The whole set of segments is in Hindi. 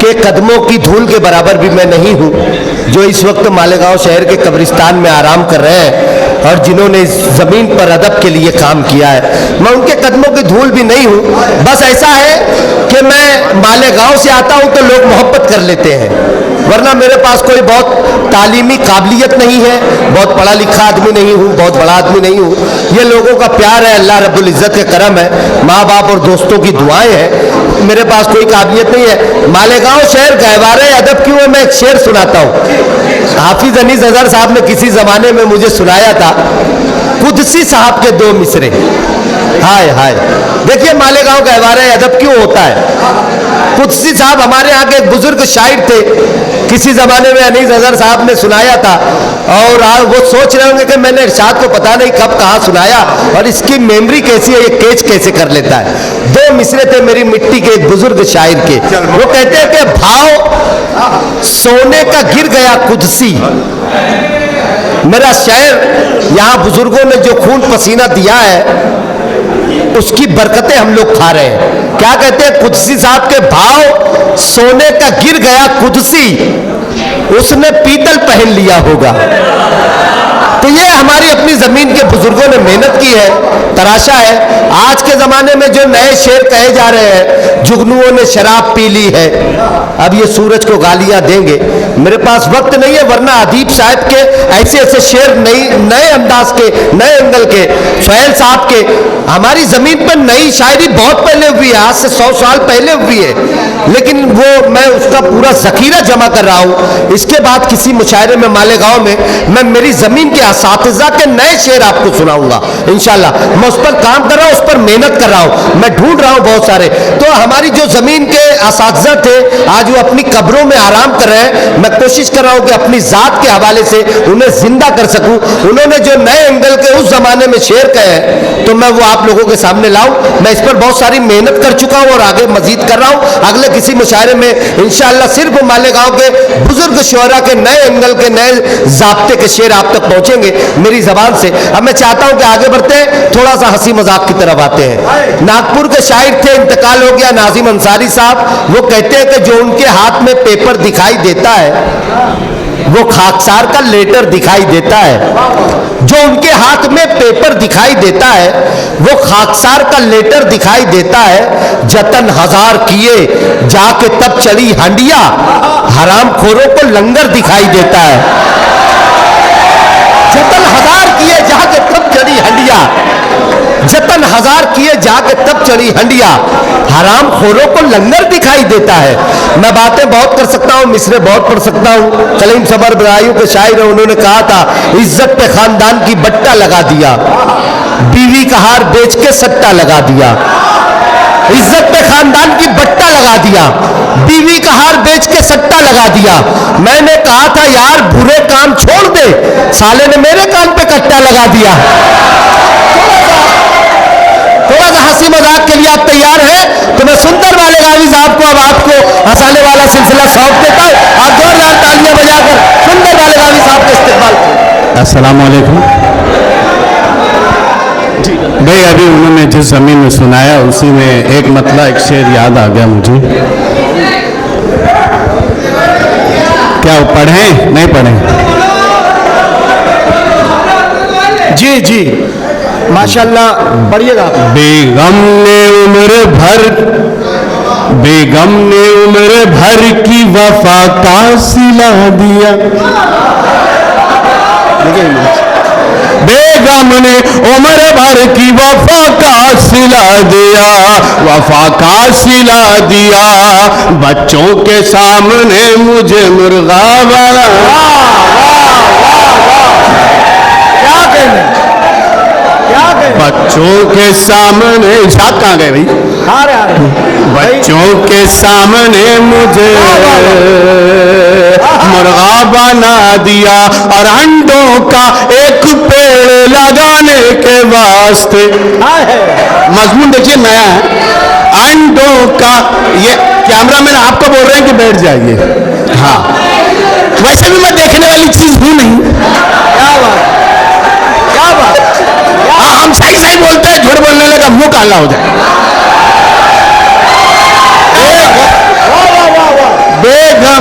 के कदमों की धूल के बराबर भी मैं नहीं हूं, जो इस वक्त मालेगांव शहर के कब्रिस्तान में आराम कर रहे हैं और जिन्होंने इस जमीन पर अदब के लिए काम किया है। मैं उनके कदमों की धूल भी नहीं हूं। बस ऐसा है कि मैं मालेगांव से आता हूं तो लोग मोहब्बत कर लेते हैं, वरना मेरे पास कोई बहुत तालीमी काबिलियत नहीं है, बहुत पढ़ा लिखा आदमी नहीं हूँ, बहुत बड़ा आदमी नहीं हूँ। ये लोगों का प्यार है, अल्लाह रब्बुल इज़्ज़त के करम है, माँ बाप और दोस्तों की दुआएं हैं। मेरे पास कोई काबिलियत नहीं है। मालेगांव शहर गहवारे अदब की मैं एक शेर सुनाता हूँ। हाफिज अनीस अजहर साहब ने किसी जमाने में मुझे सुनाया था, कुदसी साहब के दो मिसरे। हाय हाय, देखिए मालेगांव गहवारे अदब क्यों होता है। कुदसी साहब हमारे यहाँ के एक बुजुर्ग शायर थे, किसी जमाने में अनीस अजहर साहब ने सुनाया था, और वो सोच रहे होंगे कि मैंने इरशाद को पता नहीं कब कहाँ सुनाया और इसकी मेमोरी कैसी है, ये कैच कैसे कर लेता है। दो मिसरे थे मेरी मिट्टी के एक बुजुर्ग शायर के। वो कहते हैं कि भाव सोने का गिर गया कुदसी, मेरा शहर यहाँ बुजुर्गों ने जो खून पसीना दिया है उसकी बरकतें हम लोग खा रहे हैं। क्या कहते हैं कुदसी साहब के, भाव सोने का गिर गया कुदसी, उसने पीतल पहन लिया होगा। तो ये हमारी अपनी जमीन के बुजुर्गों ने मेहनत की है, तराशा है। आज के जमाने में जो नए शेर कहे जा रहे हैं, जुगनुओं ने शराब पी ली है, अब ये सूरज को गालियां देंगे। मेरे पास वक्त नहीं है, वरना अदीब साहब के ऐसे ऐसे शेर नए अंदाज के, नए एंगल के, फैल साहब के, हमारी जमीन पर नई शायरी बहुत पहले हुई है, आज से 100 साल पहले हुई है, लेकिन वो मैं उसका पूरा जखीरा जमा कर रहा हूं। इसके बाद किसी मुशायरे में मालेगांव में मैं मेरी जमीन के असातिज़ा के नए शेर आपको सुनाऊंगा इंशाल्लाह। मैं उस पर काम कर रहा हूं, उस पर मेहनत कर रहा हूं, मैं ढूंढ रहा हूं बहुत सारे। तो हमारी जो जमीन के असातिज़ा थे आज वो अपनी कब्रों में आराम कर रहे हैं। मैं कोशिश कर रहा हूं कि अपनी जात के हवाले से उन्हें जिंदा कर सकूं। उन्होंने जो नए एंगल के उस जमाने में शेर कहे हैं तो मैं वो आप लोगों के सामने लाऊं। मैं इस पर बहुत सारी मेहनत कर चुका हूं और आगे मजीद कर रहा हूं। अगले किसी मुशायरे में इंशाअल्लाह सिर्फ मालेगांव के बुजुर्ग शोरा के नए एंगल के, नए जाब्ते के शेर आप तक पहुंचेंगे मेरी जबान से। अब मैं चाहता हूं कि आगे बढ़ते हैं, थोड़ा सा हंसी मजाक की तरफ आते हैं। नागपुर के शायर थे, इंतकाल हो गया, नाजिम अंसारी साहब। वो कहते हैं कि जो उनके हाथ में पेपर दिखाई देता है वो खाकसार का लेटर दिखाई देता है। जो उनके हाथ में पेपर दिखाई देता है वो खाकसार का लेटर दिखाई देता है। जतन हजार किए जाके तब चली हंडिया, हराम खोरों को लंगर दिखाई देता है। जतन हजार किए जाके तब चली हंडिया, जतन हजार किए जाके तब चली हंडिया, हराम खोरों को लंगर दिखाई देता है। मैं बातें बहुत कर सकता हूँ, मिसरे बहुत पढ़ सकता हूँ। कलीम सबर बदायूं के शायर हैं, उन्होंने कहा था, इज्जत पे खानदान की बट्टा लगा दिया, बीवी का हार बेच के सट्टा लगा दिया। इज्जत पे खानदान की बट्टा लगा दिया, बीवी का हार बेच के सट्टा लगा दिया। मैंने कहा था यार बुरे काम छोड़ दे, साले ने मेरे कान पे कट्टा लगा दिया। थोड़ा सा हंसी मजाक के लिए आप तैयार हैं तो मैं सुंदर वाले गावी साहब को, अब आपको हंसाने वाला सिलसिला सौंप देता हूं। आप जोरदार तालियां बजाकर सुंदर वाले गावी साहब का इस्तेमाल करें। अस्सलाम वालेकुम भाई। अभी उन्होंने जिस जमीन में सुनाया उसी में एक मतलब एक शेर याद आ गया मुझे। क्या पढ़ें नहीं पढ़ें? जी जी माशाल्लाह पढ़िएगा। बेगम ने उम्र भर की वफा का सिला दिया। बेगम ने उम्र भर की वफा का सिला दिया, वफा का सिला दिया। बच्चों के सामने मुझे मुर्गा बना। बच्चों के सामने, साथ कहाँ गए भाई? बच्चों के सामने मुझे मुर्गा बना दिया और अंडों का एक पेड़ लगाने के वास्ते। मजमून देखिए नया है, अंडों का। ये कैमरामैन आपको बोल रहे हैं कि बैठ जाइए। हाँ, वैसे भी मैं देखने वाली चीज हूं नहीं। क्या बात, क्या बात। हाँ, हम सही सही बोलते हैं, झूठ बोलने लगा मुंह काला हो जाए।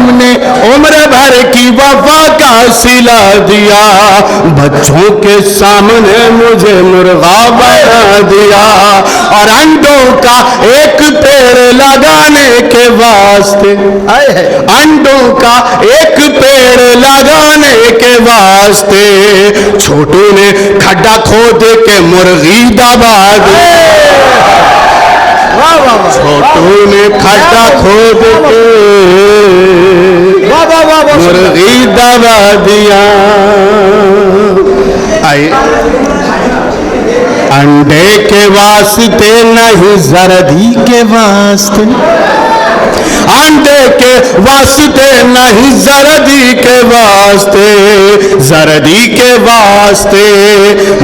हमने उम्र भर की वफा का सिला दिया, बच्चों के सामने मुझे मुर्गा बना दिया, और अंडों का एक पेड़ लगाने के वास्ते, अंडों का एक पेड़ लगाने के वास्ते छोटू ने खड्डा खोद के मुर्गी दबा दी। छोटू ने खड्डा खोद के मुर्गी दबा दिया। आइए, अंडे के वास्ते नहीं जर्दी के वास्ते, अंडे के वास्ते नहीं जर्दी के वास्ते, जर्दी के वास्ते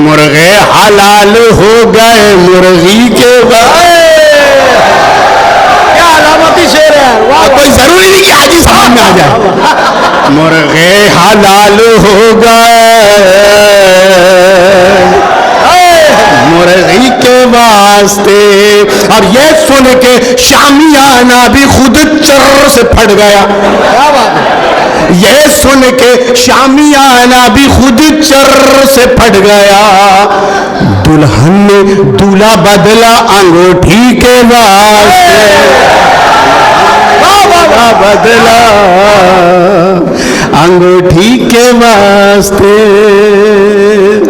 मुर्गे हलाल हो गए मुर्गी के वास्ते। क्या अलामती शेर है, वाह। कोई जरूरी नहीं कि आज ही समझ में आ जाए। मुर्गे हलाल हो गए मुर्गी के वास्ते, और ये सुन के शामियाना भी खुद चर्र से फट गया। क्या बात है। ये सुन के शामियाना भी खुद चर्र से फट गया। दुल्हन ने दूल्हा बदला अंगूठी के वास्ते, बदला अंगूठी के वास्ते।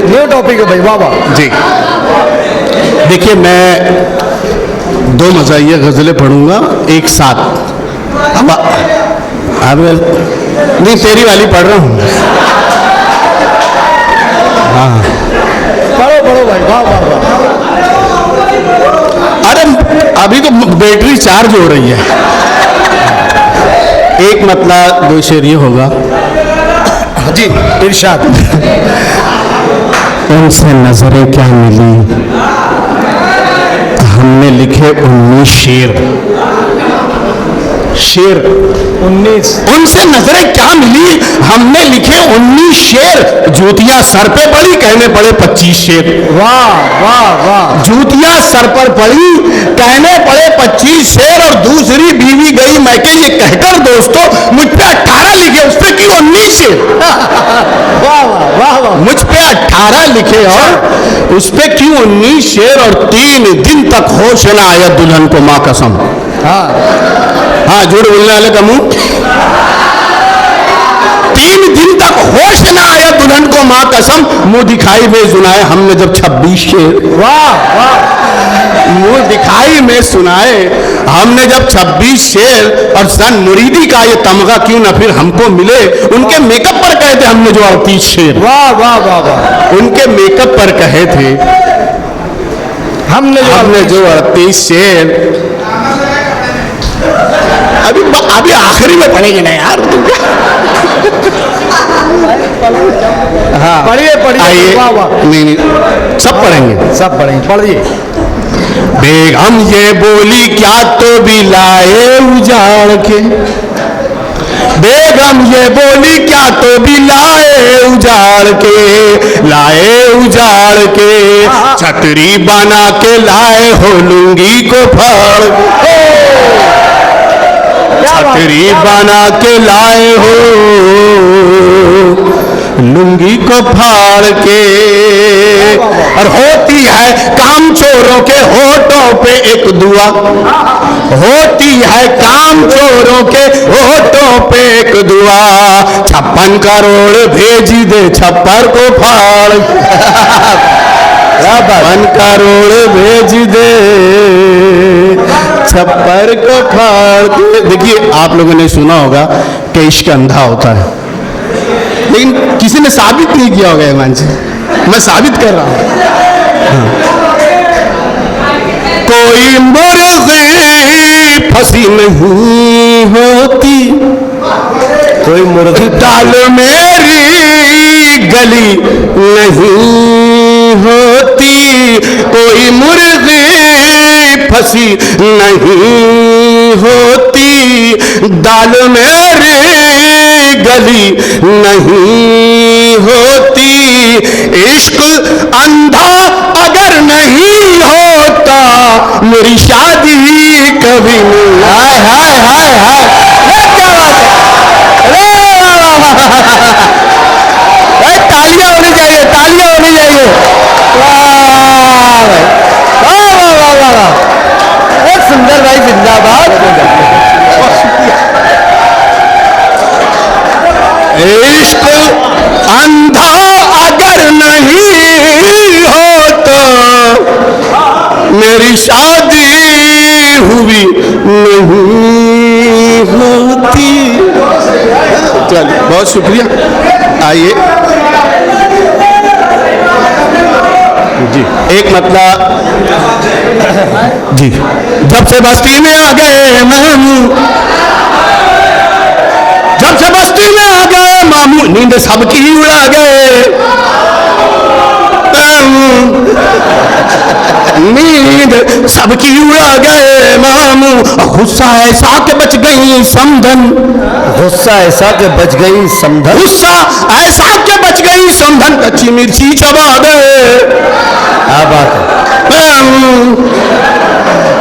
न्यू टॉपिक है भाई, वाह वाह। जी देखिए, मैं 2 मज़ाहिया गज़लें पढ़ूंगा एक साथ। अब नहीं, तेरी वाली पढ़ रहा हूँ। हाँ, पढ़ो पढ़ो भाई, वाह वाह वाह। अरे अभी तो बैटरी चार्ज हो रही है। एक मतलब 2 शेर ये होगा जी, इरशाद। उनसे नजरें क्या मिली, हमने लिखे 19 शेर। शेर 19। उनसे नजरें क्या मिली, हमने लिखे 19 शेर। जूतियां सर पे पड़ी, कहने पड़े 25 शेर। वाह वाह वाह। जूतियां सर पर पड़ी, कहने पड़े 25 शेर। और दूसरी बीवी गई मैके ये कहकर दोस्तों, मुझ पे 18 लिखे, उस पे क्यों 19 शेर। वाह वाह वाह। मुझ पे 18 लिखे और उस पे क्यों 19 शेर। और 3 दिन तक होश न आया दुल्हन को, मां कसम। हाँ, झूठ बोलने वाले का मुंह। 3 दिन तक होश न आया दुल्हन को, मां कसम। मुंह दिखाई में सुनाए हमने जब 26 शेर। वाह वाह। मुंह दिखाई में सुनाए हमने जब 26 शेर। और सन मुरीदी का ये तमगा क्यों न फिर हमको मिले। उनके मेकअप पर कहे थे हमने जो 38 शेर। वाह वाह वाह वाह। उनके मेकअप पर कहे थे हमने जो 38 शेर। अभी आखिरी में पढ़ेंगे ना यार। हाँ, पढ़िए पढ़िए। आइए, वाह वाह। नहीं सब पढ़ेंगे, सब पढ़ेंगे, पढ़िए। बेगम ये बोली क्या तो भी लाए उजाड़ के, बेगम ये बोली क्या तो भी लाए उजाड़ के, लाए उजाड़ के। छतरी बना के लाए हो लुंगी को फाड़ के, छतरी बना के लाए हो लुंगी को फाड़ के। और होती है काम चोरों के होठों पे एक दुआ, होती है काम चोरों के होठों पे एक दुआ। 56 करोड़ भेज दे छप्पर को फाड़, 56 करोड़ भेज दे छप्पर को फाड़ दे। देखिए, आप लोगों ने सुना होगा कि इश्क अंधा होता है, लेकिन किसी ने साबित नहीं किया होगा। ईमान जी, मैं साबित कर रहा हूं। हाँ। कोई मुर्गी फंसी नहीं होती, कोई मुर्गी दाल मेरी गली नहीं होती, कोई मुर्गी फंसी नहीं होती, दाल मेरी गली नहीं होती। इश्क अंधा अगर नहीं होता, मेरी शादी कभी नहीं। हाय हाय हाय हाय, ये क्या बात है। मेरी शादी हुई नहीं होती। चलिए बहुत शुक्रिया। आइए जी, एक मतलब जी, जब से बस्ती में आ गए मामू, जब से बस्ती में आ गए मामू, नींद सबकी उड़ा गए, नींद सबकी उड़ा गए मामू, गुस्सा ऐसा के बच गई समधन, गुस्सा ऐसा के बच गई समधन, गुस्सा ऐसा के बच गई समधन, कच्ची मिर्ची चबा गए। क्या बात है,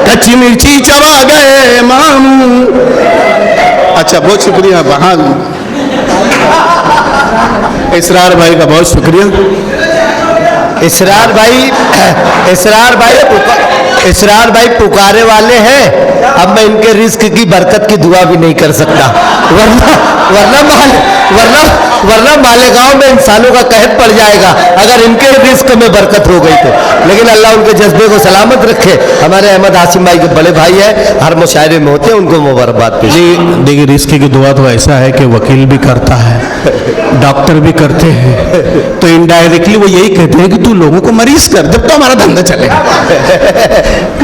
कच्ची मिर्ची चबा गए मामू। अच्छा बहुत शुक्रिया। वहाँ इसरार भाई का बहुत शुक्रिया। इसरार भाई पुकारे वाले हैं। अब मैं इनके रिस्क की बरकत की दुआ भी नहीं कर सकता, वरना मालेगांव में इंसानों का कहर पड़ जाएगा अगर इनके रिस्क में बरकत हो गई तो। लेकिन अल्लाह उनके जज्बे को सलामत रखे। हमारे अहमद आसिम भाई के बड़े भाई हैं, हर मुशायरे में होते हैं, उनको मुबारकबाद पेश। जी देखिए, रिस्क की दुआ तो ऐसा है कि वकील भी करता है, डॉक्टर भी करते हैं, तो इनडायरेक्टली वो यही कहते हैं कि तू लोगों को मरीज कर, जब तो हमारा धंधा चलेगा।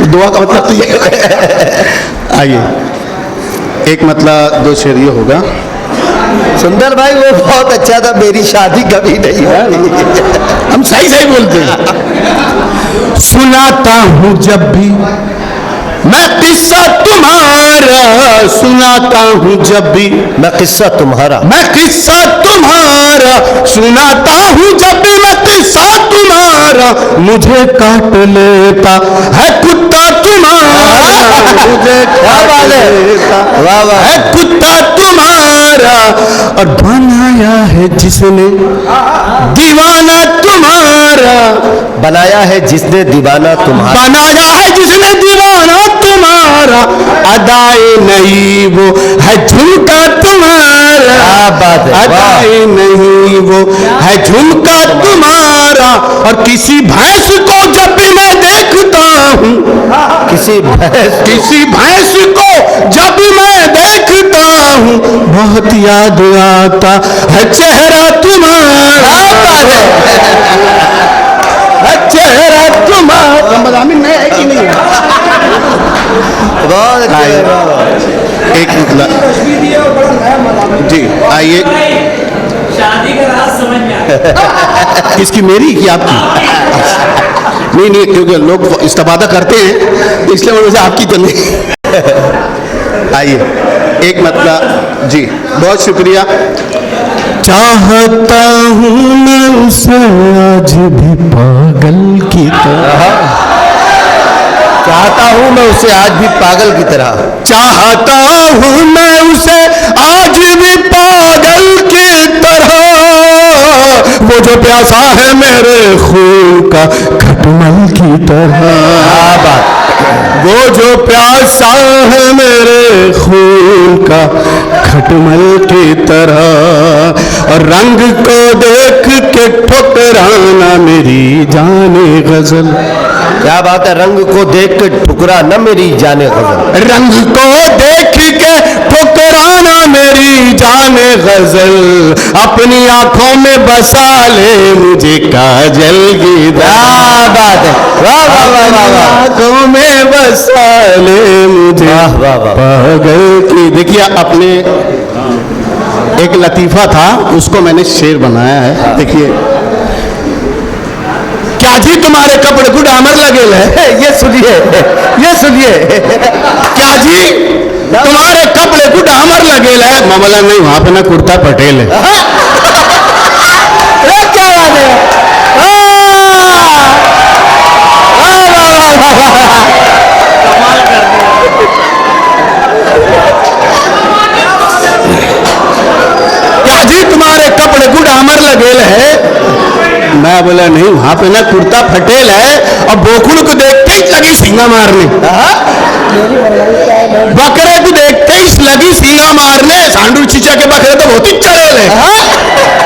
दुआ का मतलब तो ये। आइए एक मतलब दो शेर ये होगा। सुंदर भाई वो बहुत अच्छा था, मेरी शादी कभी नहीं हुई। हम सही सही बोलते हैं। सुनाता हूँ जब भी मैं किस्सा तुम्हारा, सुनाता हूँ जब भी मैं किस्सा तुम्हारा, मैं किस्सा तुम्हारा सुनाता हूँ जब भी मैं किस्सा तुम्हारा, मुझे काट लेता है कुत्ता तुम्हारा, मुझे काट लेता वाह वाह, है कुत्ता तुम्हारा, और बनाया है जिसने दीवाना तुम्हारा, बनाया है जिसने दीवाना तुम्हारा, बनाया है जिसने दीवाना तुम्हारा, अदाए नहीं वो है झुमका तुम्हारा, क्या बात है, अदाए नहीं वो है झुमका तुम्हारा, और किसी भैंस को जब भी मैं देखता हूँ, किसी भैंस को जब भी मैं देखता हूँ, बहुत याद आता है चेहरा तुम्हारा, चेहरा तुम्हारा। मज़ामिन नया है कि नहीं है? बहुत एक मतलब जी, आइए। शादी का राज समझ में आया। किसकी, मेरी कि आपकी? नहीं नहीं, क्योंकि लोग इस्तेमाल करते हैं इसलिए मैं मुझे आपकी तो नहीं। आइए एक मतलब जी, बहुत शुक्रिया। चाहता हूँ मैं उसे आज भी पागल की तरह, चाहता हूँ मैं उसे आज भी पागल की तरह, चाहता हूँ मैं उसे आज भी पागल की तरह, वो जो प्यासा है मेरे खून का खटमल की तरह, वो जो प्यासा है मेरे खून का खटमल की तरह, और रंग को देख के ठुकराना मेरी जाने गजल, क्या बात है, रंग को देख के ठुकरा न मेरी जाने गजल, रंग को देख के ठुकराना मेरी जाने गजल, अपनी आंखों में बसा ले मुझे काजल की, क्या बात है, वाह वाह वाह वाह वाह, आंखों में बसा ले मुझे वाह वाह वाह, पागल की। देखिए अपने एक लतीफा था, उसको मैंने शेर बनाया है। देखिए, क्या जी तुम्हारे कपड़े को डामर लगे है, ये सुनिए, ये सुनिए, क्या जी तुम्हारे कपड़े को डामर लगे है, मामला नहीं, वहां पे ना कुर्ता पटेल है। ये क्या बात है, क्या जी तुम्हारे कपड़े को डामर लगे है, मैं बोला नहीं, वहां पे ना कुर्ता फटेल है, और बोकुल को देखते ही लगी सींगा मारने, बकरे को देखते ही लगी सींगा मारने, सांडू चीचा के बकरे तो बहुत ही चढ़ेल है।